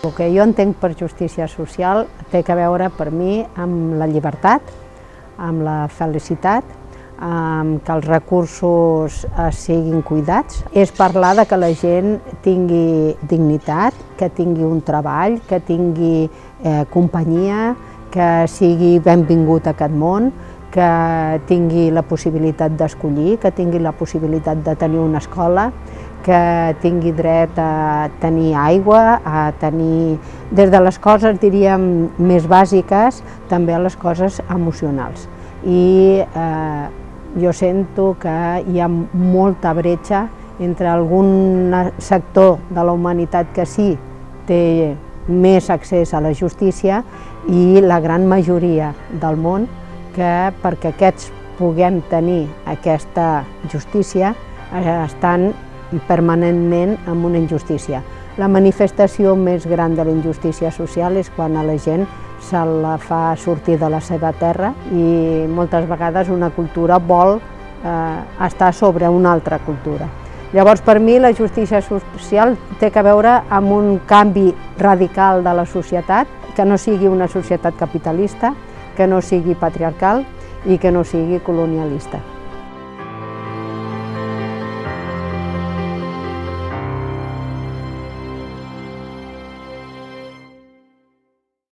El que jo entenc per justícia social té a veure per mi amb la llibertat, amb la felicitat, amb que els recursos siguin cuidats. És parlar de que la gent tingui dignitat, que tingui un treball, que tingui companyia, que sigui benvingut a aquest món, que tingui la possibilitat d'escollir, que tingui la possibilitat de tenir una escola, que tingui dret a tenir aigua, a tenir, des de les coses, diríem, més bàsiques, també a les coses emocionals. I jo sento que hi ha molta bretxa entre algun sector de la humanitat que sí té més accés a la justícia i la gran majoria del món que perquè aquests puguem tenir aquesta justícia estan permanentment amb una injustícia. La manifestació més gran de la injustícia social és quan a la gent se la fa sortir de la seva terra i moltes vegades una cultura vol estar sobre una altra cultura. Llavors, per mi, la justícia social té a veure amb un canvi radical de la societat, que no sigui una societat capitalista, que no sigui patriarcal i que no sigui colonialista.